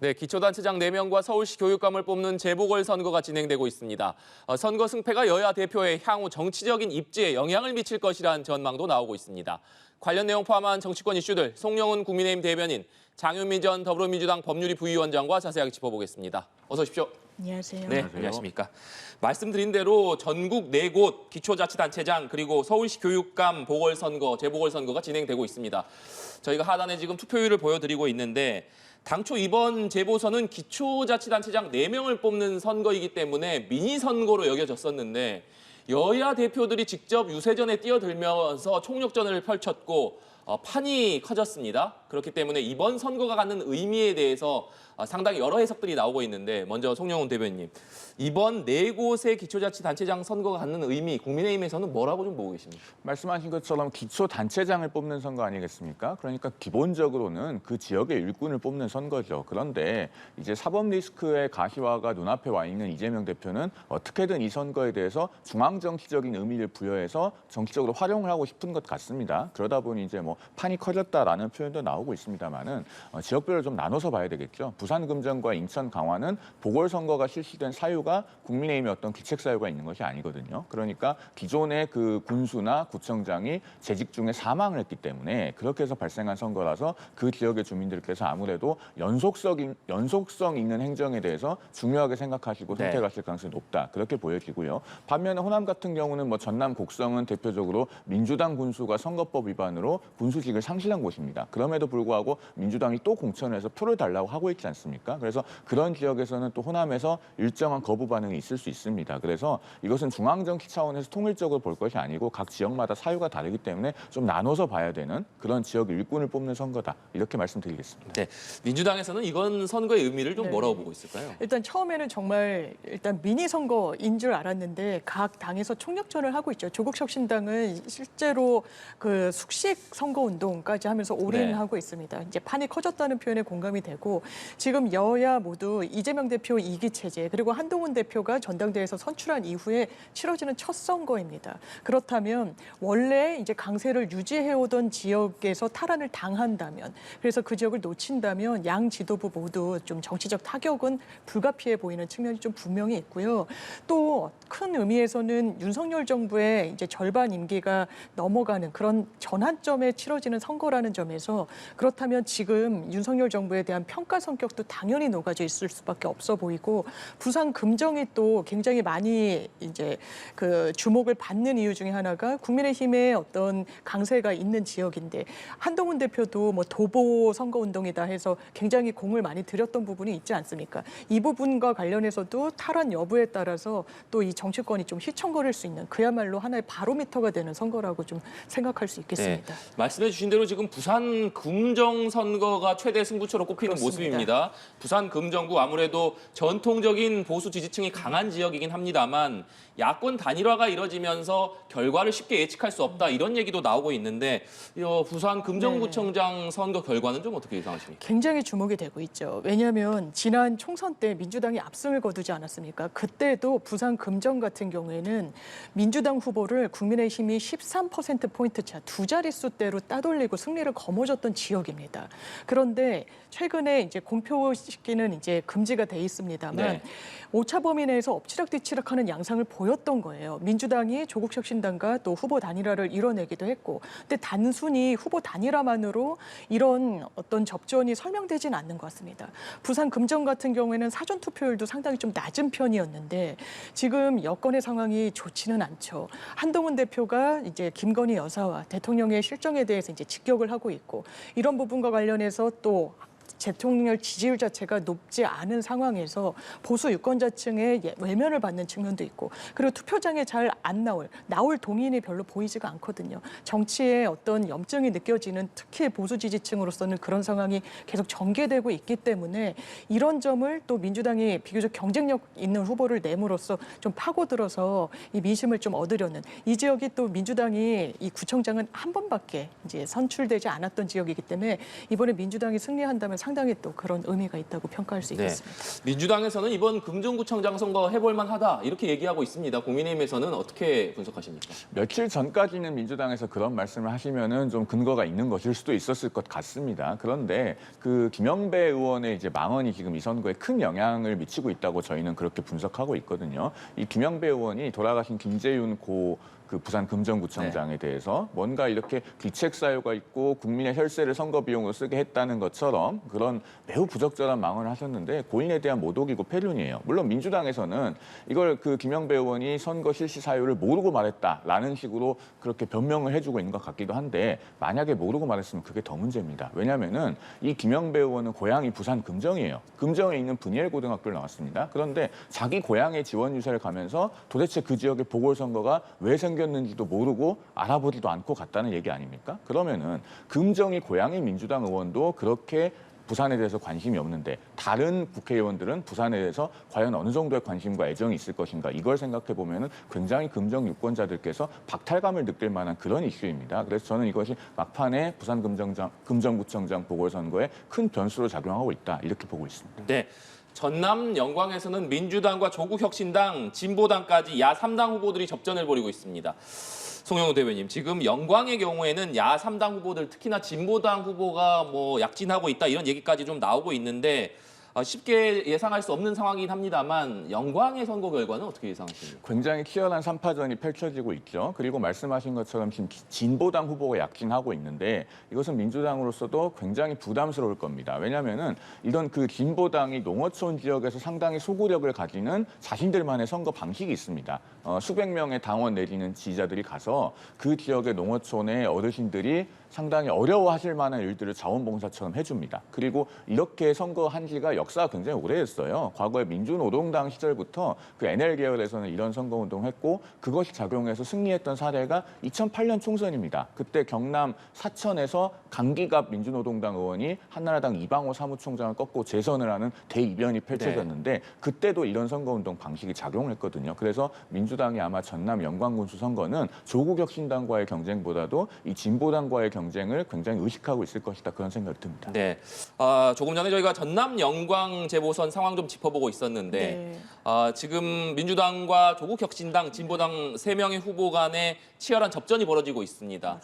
네, 기초단체장 4명과 서울시 교육감을 뽑는 재보궐선거가 진행되고 있습니다. 선거 승패가 여야 대표의 향후 정치적인 입지에 영향을 미칠 것이라는 전망도 나오고 있습니다. 관련 내용 포함한 정치권 이슈들 송영훈 국민의힘 대변인, 장윤미 전 더불어민주당 법률위 부위원장과 자세하게 짚어보겠습니다. 어서 오십시오. 안녕하세요. 네, 안녕하십니까. 말씀드린 대로 전국 4곳 기초자치단체장 그리고 서울시 교육감 보궐선거, 재보궐선거가 진행되고 있습니다. 저희가 하단에 지금 투표율을 보여드리고 있는데 당초 이번 재보선은 기초자치단체장 4명을 뽑는 선거이기 때문에 미니선거로 여겨졌었는데 여야 대표들이 직접 유세전에 뛰어들면서 총력전을 펼쳤고 판이 커졌습니다. 그렇기 때문에 이번 선거가 갖는 의미에 대해서 상당히 여러 해석들이 나오고 있는데 먼저 송영훈 대변인님, 이번 4곳의 기초자치단체장 선거가 갖는 의미, 국민의힘에서는 뭐라고 좀 보고 계십니까? 말씀하신 것처럼 기초단체장을 뽑는 선거 아니겠습니까? 그러니까 기본적으로는 그 지역의 일꾼을 뽑는 선거죠. 그런데 이제 사법 리스크의 가시화가 눈앞에 와 있는 이재명 대표는 어떻게든 이 선거에 대해서 중앙정치적인 의미를 부여해서 정치적으로 활용을 하고 싶은 것 같습니다. 그러다 보니 이제 뭐 판이 커졌다라는 표현도 나오고 있습니다만은 지역별로 좀 나눠서 봐야 되겠죠. 부산 금정과 인천 강화는 보궐선거가 실시된 사유가 국민의힘의 어떤 기책 사유가 있는 것이 아니거든요. 그러니까 기존의 그 군수나 구청장이 재직 중에 사망을 했기 때문에 그렇게 해서 발생한 선거라서 그 지역의 주민들께서 아무래도 연속성 있는 행정에 대해서 중요하게 생각하시고 선택하실 가능성이 높다. 그렇게 보여지고요. 반면에 호남 같은 경우는 뭐 전남 곡성은 대표적으로 민주당 군수가 선거법 위반으로 군수직을 상실한 곳입니다. 그럼에도 불구하고 민주당이 또 공천을 해서 표를 달라고 하고 있지 않습니까? 그래서 그런 지역에서는 또 호남에서 일정한 거부 반응이 있을 수 있습니다. 그래서 이것은 중앙정치 차원에서 통일적으로 볼 것이 아니고 각 지역마다 사유가 다르기 때문에 좀 나눠서 봐야 되는 그런 지역 일꾼을 뽑는 선거다. 이렇게 말씀드리겠습니다. 네, 민주당에서는 이건 선거의 의미를 좀 뭐라고 보고 있을까요? 일단 처음에는 정말 미니 선거인 줄 알았는데 각 당에서 총력전을 하고 있죠. 조국혁신당은 실제로 그 숙식 선거 운동까지 하면서 올인하고 있습니다. 이제 판이 커졌다는 표현에 공감이 되고 지금 여야 모두 이재명 대표 2기 체제 그리고 한동훈 대표가 전당대회에서 선출한 이후에 치러지는 첫 선거입니다. 그렇다면 원래 이제 강세를 유지해오던 지역에서 탈환을 당한다면 그래서 그 지역을 놓친다면 양 지도부 모두 좀 정치적 타격은 불가피해 보이는 측면이 좀 분명히 있고요. 또 큰 의미에서는 윤석열 정부의 이제 절반 임기가 넘어가는 그런 전환점에 치러지는 선거라는 점에서 그렇다면 지금 윤석열 정부에 대한 평가 성격도 당연히 녹아져 있을 수밖에 없어 보이고 부산 금정이 또 굉장히 많이 이제 그 주목을 받는 이유 중에 하나가 국민의힘의 어떤 강세가 있는 지역인데 한동훈 대표도 뭐 도보 선거 운동이다 해서 굉장히 공을 많이 들였던 부분이 있지 않습니까? 이 부분과 관련해서도 탈환 여부에 따라서 또 이 정치권이 좀 휘청거릴 수 있는 그야말로 하나의 바로미터가 되는 선거라고 좀 생각할 수 있겠습니다. 네, 말씀해 주신 대로 지금 부산 금정 선거가 최대 승부처로 꼽히는 그렇습니다. 모습입니다. 부산 금정구 아무래도 전통적인 보수 지지층이 강한 지역이긴 합니다만 야권 단일화가 이뤄지면서 결과를 쉽게 예측할 수 없다 이런 얘기도 나오고 있는데 부산 금정구청장 선거 결과는 좀 어떻게 예상하십니까? 굉장히 주목이 되고 있죠. 왜냐하면 지난 총선 때 민주당이 압승을 거두지 않았습니까? 그때도 부산 금정 같은 경우에는 민주당 후보를 국민의힘이 13%포인트 차 두 자릿수대로 따돌리고 승리를 거머쥐었던 지역입니다. 그런데 최근에 이제 공표시키는 이제 금지가 돼 있습니다만 오차 범위 내에서 엎치락뒤치락하는 양상을 보였던 거예요. 민주당이 조국혁신당과 또 후보 단일화를 이뤄내기도 했고, 근데 단순히 후보 단일화만으로 이런 어떤 접전이 설명되지는 않는 것 같습니다. 부산 금정 같은 경우에는 사전 투표율도 상당히 좀 낮은 편이었는데 지금 여건의 상황이 좋지는 않죠. 한동훈 대표가 이제 김건희 여사와 대통령의 실정에 대해서 이제 직격을 하고 있고 이런 부분과 관련해서 또 대통령 지지율 자체가 높지 않은 상황에서 보수 유권자층의 외면을 받는 측면도 있고 그리고 투표장에 잘 안 나올 동의인이 별로 보이지가 않거든요. 정치에 어떤 염증이 느껴지는 특히 보수 지지층으로서는 그런 상황이 계속 전개되고 있기 때문에 이런 점을 또 민주당이 비교적 경쟁력 있는 후보를 내므로써 좀 파고들어서 이 민심을 좀 얻으려는 이 지역이 또 민주당이 이 구청장은 한 번밖에 이제 선출되지 않았던 지역이기 때문에 이번에 민주당이 승리한다면 상당히 또 그런 의미가 있다고 평가할 수 네. 있겠습니다. 민주당에서는 이번 금정구청장 선거 해볼 만하다 이렇게 얘기하고 있습니다. 국민의힘에서는 어떻게 분석하십니까? 며칠 전까지는 민주당에서 그런 말씀을 하시면은 좀 근거가 있는 것일 수도 있었을 것 같습니다. 그런데 그 김영배 의원의 이제 망언이 지금 이 선거에 큰 영향을 미치고 있다고 저희는 그렇게 분석하고 있거든요. 이 김영배 의원이 돌아가신 김재윤 그 부산 금정구청장에 대해서 뭔가 이렇게 귀책 사유가 있고 국민의 혈세를 선거 비용으로 쓰게 했다는 것처럼 그런 매우 부적절한 망언을 하셨는데 고인에 대한 모독이고 폐륜이에요. 물론 민주당에서는 이걸 그 김영배 의원이 선거 실시 사유를 모르고 말했다라는 식으로 그렇게 변명을 해주고 있는 것 같기도 한데 만약에 모르고 말했으면 그게 더 문제입니다. 왜냐하면은 이 김영배 의원은 고향이 부산 금정이에요. 금정에 있는 분이엘 고등학교를 나왔습니다. 그런데 자기 고향의 지원 유세를 가면서 도대체 그 지역의 보궐선거가 왜 생겼는지도 모르고 알아보지도 않고 갔다는 얘기 아닙니까? 그러면은 금정이 고향인 민주당 의원도 그렇게 부산에 대해서 관심이 없는데 다른 국회의원들은 부산에 대해서 과연 어느 정도의 관심과 애정이 있을 것인가 이걸 생각해 보면은 굉장히 금정 유권자들께서 박탈감을 느낄 만한 그런 이슈입니다. 그래서 저는 이것이 막판에 부산 금정구청장 보궐선거에 큰 변수로 작용하고 있다 이렇게 보고 있습니다. 네. 전남 영광에서는 민주당과 조국혁신당, 진보당까지 야 3당 후보들이 접전을 벌이고 있습니다. 송영우 대변인, 지금 영광의 경우에는 야 3당 후보들, 특히나 진보당 후보가 뭐 약진하고 있다 이런 얘기까지 좀 나오고 있는데 쉽게 예상할 수 없는 상황이긴 합니다만 영광의 선거 결과는 어떻게 예상하십니까? 굉장히 치열한 3파전이 펼쳐지고 있죠. 그리고 말씀하신 것처럼 지금 진보당 후보가 약진하고 있는데 이것은 민주당으로서도 굉장히 부담스러울 겁니다. 왜냐하면은 이런 그 진보당이 농어촌 지역에서 상당히 소구력을 가지는 자신들만의 선거 방식이 있습니다. 수백 명의 당원 내지는 지지자들이 가서 그 지역의 농어촌의 어르신들이 상당히 어려워하실 만한 일들을 자원봉사처럼 해줍니다. 그리고 이렇게 선거한 지가 역사가 굉장히 오래됐어요. 과거에 민주노동당 시절부터 그 NL 계열에서는 이런 선거운동을 했고 그것이 작용해서 승리했던 사례가 2008년 총선입니다. 그때 경남 사천에서 강기갑 민주노동당 의원이 한나라당 이방호 사무총장을 꺾고 재선을 하는 대이변이 펼쳐졌는데 그때도 이런 선거운동 방식이 작용했거든요. 그래서 민주당이 아마 전남 영광군수 선거는 조국혁신당과의 경쟁보다도 이 진보당과의 경쟁을 굉장히 의식하고 있을 것이다 그런 생각이 듭니다. 네, 조금 전에 저희가 전남 영광 재보선 상황 좀 짚어보고 있었는데 네. 지금 민주당과 조국혁신당, 진보당 3명의 후보 간에 치열한 접전이 벌어지고 있습니다.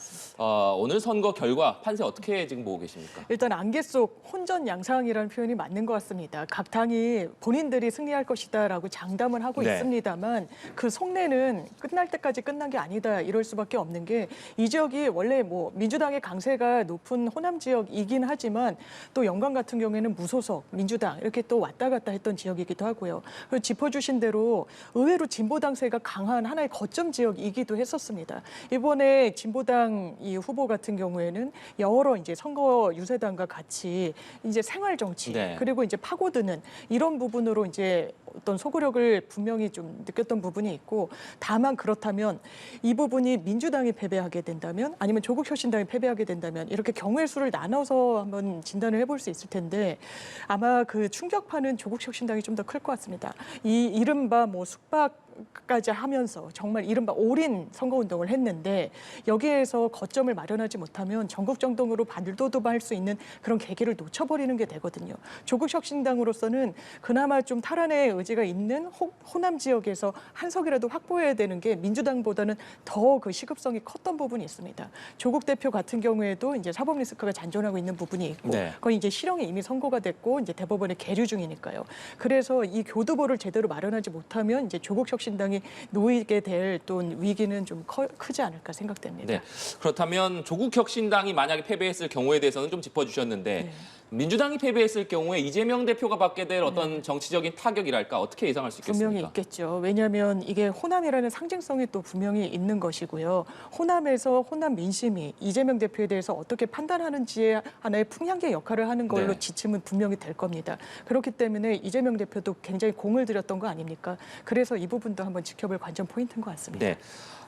오늘 선거 결과 판세 어떻게 지금 보고 계십니까? 일단 안개 속 혼전양상이라는 표현이 맞는 것 같습니다. 각 당이 본인들이 승리할 것이다라고 장담을 하고 네. 있습니다만 그 속내는 끝날 때까지 끝난 게 아니다 이럴 수밖에 없는 게 이 지역이 원래 뭐 민주당의 강세가 높은 호남 지역이긴 하지만 또 영광 같은 경우에는 무소속 민주당 이렇게 또 왔다 갔다 했던 지역이기도 하고요. 그리고 짚어주신 대로 의외로 진보당세가 강한 하나의 거점 지역이기도 했었습니다. 이번에 진보당 이 후보 같은 경우에는 여러 이제 선거 유세단과 같이 이제 생활 정치 네. 그리고 이제 파고드는 이런 부분으로 이제 어떤 소구력을 분명히 좀 느꼈던 부분이 있고 다만 그렇다면 이 부분이 민주당이 패배하게 된다면 아니면 조국혁신당이 패배하게 된다면 이렇게 경우의 수를 나눠서 한번 진단을 해볼 수 있을 텐데 아마 그 충격파는 조국혁신당이 좀 더 클 것 같습니다. 이 이른바 뭐 숙박까지 하면서 정말 이른바 올인 선거운동을 했는데 여기에서 거점을 마련하지 못하면 전국 정동으로 발돋움할 수 있는 그런 계기를 놓쳐버리는 게 되거든요. 조국혁신당으로서는 그나마 좀 탈환의 의지가 있는 호남 지역에서 한 석이라도 확보해야 되는 게 민주당보다는 더 그 시급성이 컸던 부분이 있습니다. 조국 대표 같은 경우에도 이제 사법 리스크가 잔존하고 있는 부분이 있고 네. 그건 이제 실형이 이미 선고가 됐고 이제 대법원에 계류 중이니까요. 그래서 이 교두보를 제대로 마련하지 못하면 이제 조국혁신당이 놓이게 될 또 위기는 좀 크지 않을까 생각됩니다. 네. 그렇다면 조국혁신당이 만약에 패배했을 경우에 대해서는 좀 짚어주셨는데 네. 민주당이 패배했을 경우에 이재명 대표가 받게 될 어떤 정치적인 타격이랄까 어떻게 예상할 수 있겠습니까? 분명히 있겠죠. 왜냐하면 이게 호남이라는 상징성이 또 분명히 있는 것이고요. 호남에서 호남 민심이 이재명 대표에 대해서 어떻게 판단하는지의 하나의 풍향계 역할을 하는 걸로 네. 지침은 분명히 될 겁니다. 그렇기 때문에 이재명 대표도 굉장히 공을 들였던 거 아닙니까? 그래서 이 부분도 한번 지켜볼 관전 포인트인 것 같습니다. 네.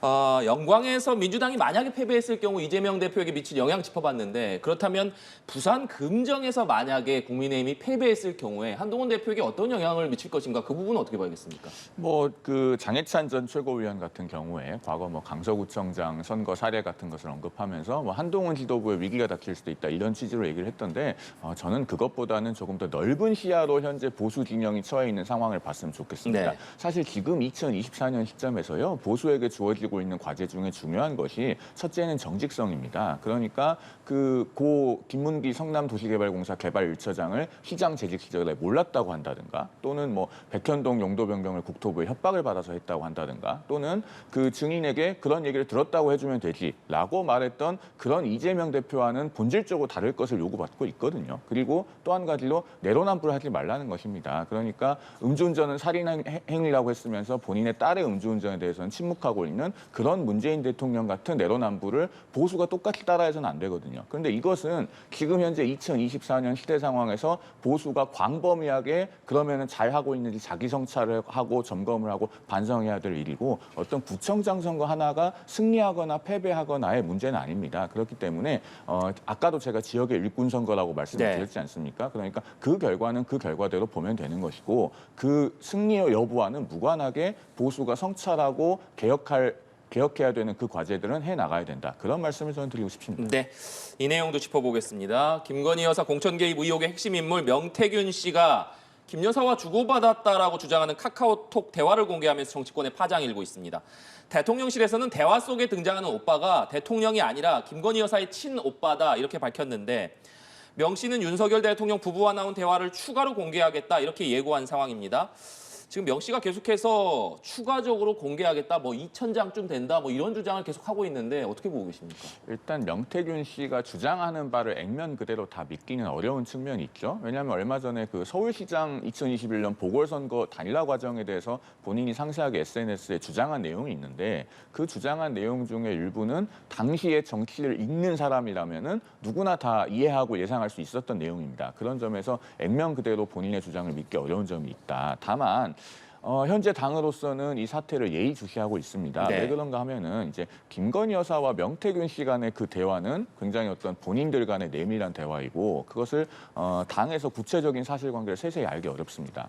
영광에서 민주당이 만약에 패배했을 경우 이재명 대표에게 미칠 영향 짚어봤는데 그렇다면 부산 금정에서 만약에 국민의힘이 패배했을 경우에 한동훈 대표에게 어떤 영향을 미칠 것인가 그 부분은 어떻게 봐야겠습니까? 뭐 그 장해찬 전 최고위원 같은 경우에 과거 뭐 강서구청장 선거 사례 같은 것을 언급하면서 뭐 한동훈 지도부의 위기가 닥칠 수도 있다 이런 취지로 얘기를 했던데 저는 그것보다는 조금 더 넓은 시야로 현재 보수 진영이 처해 있는 상황을 봤으면 좋겠습니다. 네. 사실 지금 2024년 시점에서요 보수에게 주어지고 있는 과제 중에 중요한 것이 첫째는 정직성입니다. 그러니까 고 김문기 성남도시개발공사 개발 1처장을 시장 재직 시절에 몰랐다고 한다든가 또는 뭐 백현동 용도 변경을 국토부의 협박을 받아서 했다고 한다든가 또는 그 증인에게 그런 얘기를 들었다고 해주면 되지라고 말했던 그런 이재명 대표와는 본질적으로 다를 것을 요구받고 있거든요. 그리고 또 한 가지로 내로남불을 하지 말라는 것입니다. 그러니까 음주운전은 살인 행위라고 했으면서 본인의 딸의 음주운전에 대해서는 침묵하고 있는 그런 문재인 대통령 같은 내로남불을 보수가 똑같이 따라해서는 안 되거든요. 그런데 이것은 지금 현재 2024년 시대 상황에서 보수가 광범위하게 그러면은 잘 하고 있는지 자기 성찰을 하고 점검을 하고 반성해야 될 일이고 어떤 구청장 선거 하나가 승리하거나 패배하거나의 문제는 아닙니다. 그렇기 때문에 아까도 제가 지역의 일꾼 선거라고 말씀을 네. 드렸지 않습니까? 그러니까 그 결과는 그 결과대로 보면 되는 것이고 그 승리의 여부와는 무관하게 보수가 성찰하고 개혁해야 되는 그 과제들은 해나가야 된다. 그런 말씀을 저는 드리고 싶습니다. 네, 이 내용도 짚어보겠습니다. 김건희 여사 공천 개입 의혹의 핵심 인물 명태균 씨가 김 여사와 주고받았다라고 주장하는 카카오톡 대화를 공개하면서 정치권에 파장이 일고 있습니다. 대통령실에서는 대화 속에 등장하는 오빠가 대통령이 아니라 김건희 여사의 친오빠다 이렇게 밝혔는데 명 씨는 윤석열 대통령 부부와 나온 대화를 추가로 공개하겠다 이렇게 예고한 상황입니다. 지금 명 씨가 계속해서 추가적으로 공개하겠다, 뭐 2,000장쯤 된다, 뭐 이런 주장을 계속 하고 있는데 어떻게 보고 계십니까? 일단 명태균 씨가 주장하는 바를 액면 그대로 다 믿기는 어려운 측면이 있죠. 왜냐하면 얼마 전에 그 서울시장 2021년 보궐선거 단일화 과정에 대해서 본인이 상세하게 SNS에 주장한 내용이 있는데 그 주장한 내용 중에 일부는 당시에 정치를 읽는 사람이라면은 누구나 다 이해하고 예상할 수 있었던 내용입니다. 그런 점에서 액면 그대로 본인의 주장을 믿기 어려운 점이 있다. 다만 현재 당으로서는 이 사태를 예의주시하고 있습니다. 네. 왜 그런가 하면은 이제 김건희 여사와 명태균 씨 간의 그 대화는 굉장히 어떤 본인들 간의 내밀한 대화이고 그것을 당에서 구체적인 사실관계를 세세히 알기 어렵습니다.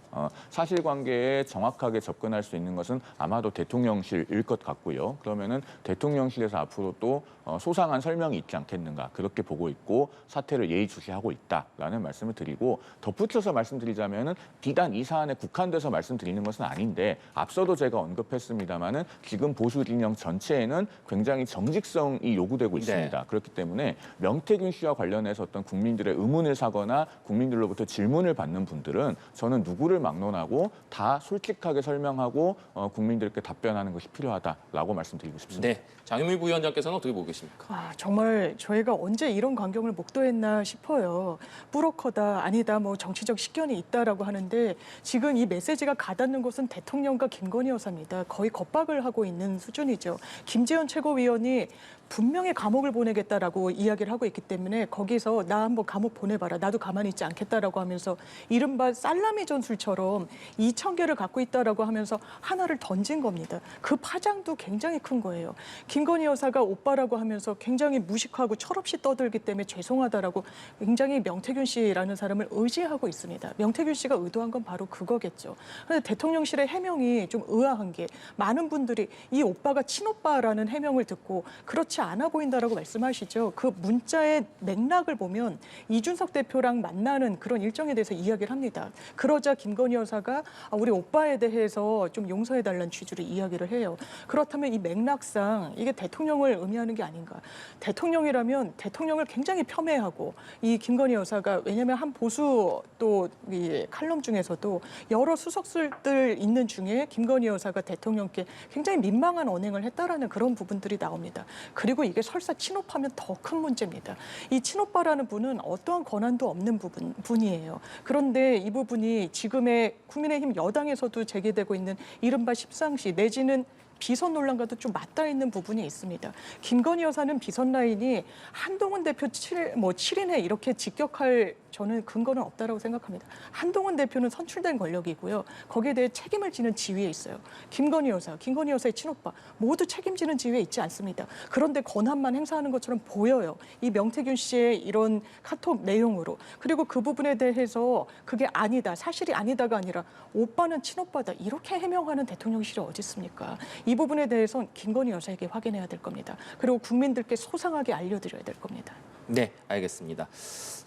사실관계에 정확하게 접근할 수 있는 것은 아마도 대통령실일 것 같고요. 그러면은 대통령실에서 앞으로 또 소상한 설명이 있지 않겠는가 그렇게 보고 있고 사태를 예의주시하고 있다라는 말씀을 드리고 덧붙여서 말씀드리자면은 비단 이 사안에 국한돼서 말씀드리는 것은 아닌데 앞서도 제가 언급했습니다마는 지금 보수 진영 전체에는 굉장히 정직성이 요구되고 있습니다. 네. 그렇기 때문에 명태균 씨와 관련해서 어떤 국민들의 의문을 사거나 국민들로부터 질문을 받는 분들은 저는 누구를 막론하고 다 솔직하게 설명하고 국민들께 답변하는 것이 필요하다라고 말씀드리고 싶습니다. 네, 장유미 부위원장께서는 어떻게 보고 계십니까? 정말 저희가 언제 이런 광경을 목도했나 싶어요. 뿌로커다, 아니다, 뭐 정치적 식견이 있다라고 하는데 지금 이 메시지가 가닿는 곳은 대통령과 김건희 여사입니다. 거의 겁박을 하고 있는 수준이죠. 김재현 최고위원이 분명히 감옥을 보내겠다라고 이야기를 하고 있기 때문에 거기서 나 한번 감옥 보내봐라. 나도 가만히 있지 않겠다라고 하면서 이른바 살라미 전술처럼 2,000개를 갖고 있다라고 하면서 하나를 던진 겁니다. 그 파장도 굉장히 큰 거예요. 김건희 여사가 오빠라고 하면서 굉장히 무식하고 철없이 떠들기 때문에 죄송하다라고 굉장히 명태균 씨라는 사람을 의지하고 있습니다. 명태균 씨가 의도한 건 바로 그거겠죠. 그런데 대통령실의 해명이 좀 의아한 게 많은 분들이 이 오빠가 친오빠라는 해명을 듣고 그렇지 않아 보인다라고 말씀하시죠. 그 문자의 맥락을 보면 이준석 대표랑 만나는 그런 일정에 대해서 이야기를 합니다. 그러자 김건희 여사가 우리 오빠에 대해서 좀 용서해달라는 취지로 이야기를 해요. 그렇다면 이 맥락상 이게 대통령을 의미하는 게 아닌가. 대통령이라면 대통령을 굉장히 폄훼하고 이 김건희 여사가 왜냐하면 한 보수 또 이 칼럼 중에서도 여러 수석들들 있는 중에 김건희 여사가 대통령께 굉장히 민망한 언행을 했다라는 그런 부분들이 나옵니다. 그리고 이게 설사 친오빠면 더 큰 문제입니다. 이 친오빠라는 분은 어떠한 권한도 없는 분이에요. 그런데 이 부분이 지금의 국민의힘 여당에서도 제기되고 있는 이른바 십상시 내지는 비선 논란과도 좀 맞닿아 있는 부분이 있습니다. 김건희 여사는 비선 라인이 한동훈 대표 7인에 이렇게 직격할 저는 근거는 없다라고 생각합니다. 한동훈 대표는 선출된 권력이고요. 거기에 대해 책임을 지는 지위에 있어요. 김건희 여사의 친오빠 모두 책임지는 지위에 있지 않습니다. 그런데 권한만 행사하는 것처럼 보여요. 이 명태균 씨의 이런 카톡 내용으로. 그리고 그 부분에 대해서 그게 아니다, 사실이 아니다가 아니라 오빠는 친오빠다 이렇게 해명하는 대통령실이 어디 있습니까? 이 부분에 대해서는 김건희 여사에게 확인해야 될 겁니다. 그리고 국민들께 소상하게 알려드려야 될 겁니다. 네, 알겠습니다.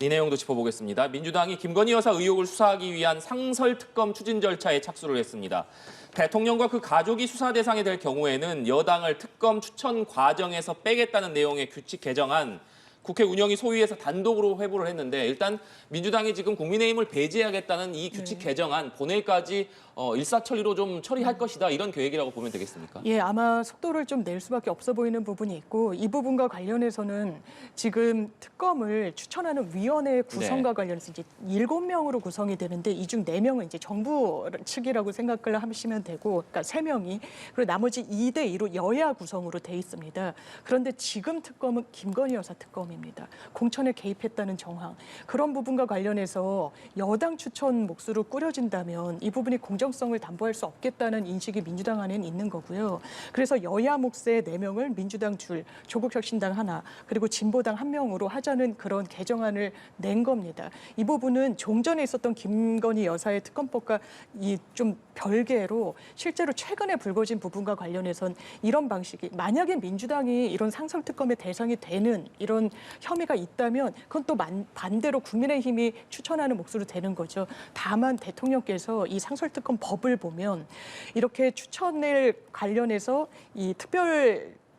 이 내용도 짚어보겠습니다. 민주당이 김건희 여사 의혹을 수사하기 위한 상설특검 추진 절차에 착수를 했습니다. 대통령과 그 가족이 수사 대상이 될 경우에는 여당을 특검 추천 과정에서 빼겠다는 내용의 규칙 개정안 국회 운영위 소위에서 단독으로 회부를 했는데 일단 민주당이 지금 국민의힘을 배제하겠다는 이 규칙 개정안 본회의까지 일사천리로 좀 처리할 것이다 이런 계획이라고 보면 되겠습니까? 예, 아마 속도를 좀 낼 수밖에 없어 보이는 부분이 있고 이 부분과 관련해서는 지금 특검을 추천하는 위원회 구성과 관련해서 이제 7명으로 구성이 되는데 이 중 4명은 이제 정부 측이라고 생각을 하시면 되고 그러니까 3명이 그리고 나머지 2대 2로 여야 구성으로 돼 있습니다. 그런데 지금 특검은 김건희 여사 특검입니다. 공천에 개입했다는 정황. 그런 부분과 관련해서 여당 추천 몫으로 꾸려진다면 이 부분이 공정성을 담보할 수 없겠다는 인식이 민주당 안에는 있는 거고요. 그래서 여야 몫의 4명을 민주당 둘, 조국혁신당 하나, 그리고 진보당 1명으로 하자는 그런 개정안을 낸 겁니다. 이 부분은 종전에 있었던 김건희 여사의 특검법과 이 좀 별개로 실제로 최근에 불거진 부분과 관련해선 이런 방식이 만약에 민주당이 이런 상설특검의 대상이 되는 이런 혐의가 있다면 그건 또 반대로 국민의힘이 추천하는 몫으로 되는 거죠. 다만 대통령께서 이 상설특검 법을 보면 이렇게 추천을 관련해서 이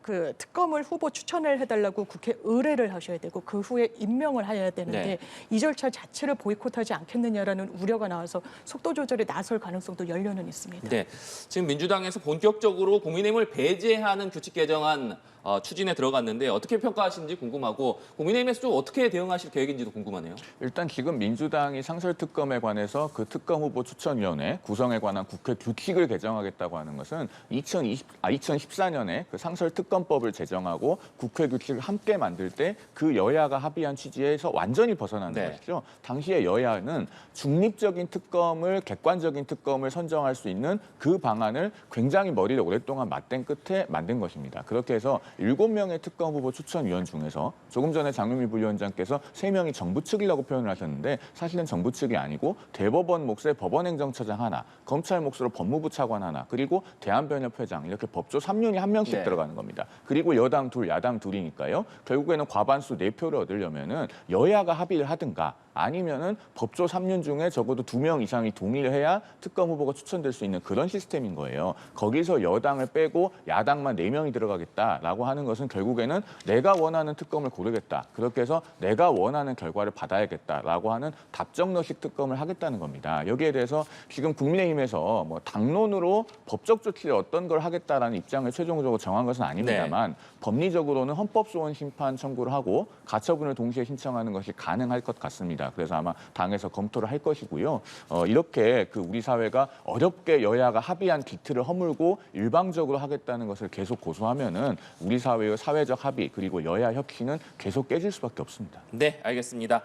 그 특검을 후보 추천을 해달라고 국회 의뢰를 하셔야 되고 그 후에 임명을 해야 되는데 네. 이 절차 자체를 보이콧하지 않겠느냐라는 우려가 나와서 속도 조절에 나설 가능성도 열려는 있습니다. 네, 지금 민주당에서 본격적으로 국민의힘을 배제하는 규칙 개정안 추진에 들어갔는데 어떻게 평가하시는지 궁금하고 국민의힘에서 좀 어떻게 대응하실 계획인지도 궁금하네요. 일단 지금 민주당이 상설특검에 관해서 그 특검 후보 추천위원회 구성에 관한 국회 규칙을 개정하겠다고 하는 것은 2014년에 그 상설특검법을 제정하고 국회 규칙을 함께 만들 때 그 여야가 합의한 취지에서 완전히 벗어나는 네. 것이죠. 당시에 여야는 중립적인 특검을 객관적인 특검을 선정할 수 있는 그 방안을 굉장히 머리를 오랫동안 맞댄 끝에 만든 것입니다. 그렇게 해서 7명의 특검 후보 추천위원 중에서 조금 전에 장윤미 부위원장께서 3명이 정부 측이라고 표현을 하셨는데 사실은 정부 측이 아니고 대법원 몫의 법원행정처장 하나, 검찰 몫으로 법무부 차관 하나, 그리고 대한변협회장 이렇게 법조 3륜이 1명씩 네. 들어가는 겁니다. 그리고 여당 둘, 야당 둘이니까요. 결국에는 과반수 4표를 얻으려면은 여야가 합의를 하든가 아니면은 법조 3륜 중에 적어도 2명 이상이 동의를 해야 특검 후보가 추천될 수 있는 그런 시스템인 거예요. 거기서 여당을 빼고 야당만 4명이 들어가겠다라고 하는 것은 결국에는 내가 원하는 특검을 고르겠다. 그렇게 해서 내가 원하는 결과를 받아야겠다라고 하는 답정너식 특검을 하겠다는 겁니다. 여기에 대해서 지금 국민의힘에서 뭐 당론으로 법적 조치를 어떤 걸 하겠다라는 입장을 최종적으로 정한 것은 아닙니다만 법리적으로는 헌법소원 심판 청구를 하고 가처분을 동시에 신청하는 것이 가능할 것 같습니다. 그래서 아마 당에서 검토를 할 것이고요. 이렇게 그 우리 사회가 어렵게 여야가 합의한 기틀을 허물고 일방적으로 하겠다는 것을 계속 고수하면은 우리 사회의 사회적 합의 그리고 여야 혁신은 계속 깨질 수밖에 없습니다. 네, 알겠습니다.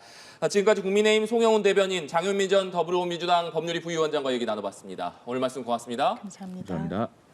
지금까지 국민의힘 송영훈 대변인, 장윤미 전 더불어민주당 법률위 부위원장과 얘기 나눠봤습니다. 오늘 말씀 고맙습니다. 감사합니다. 감사합니다.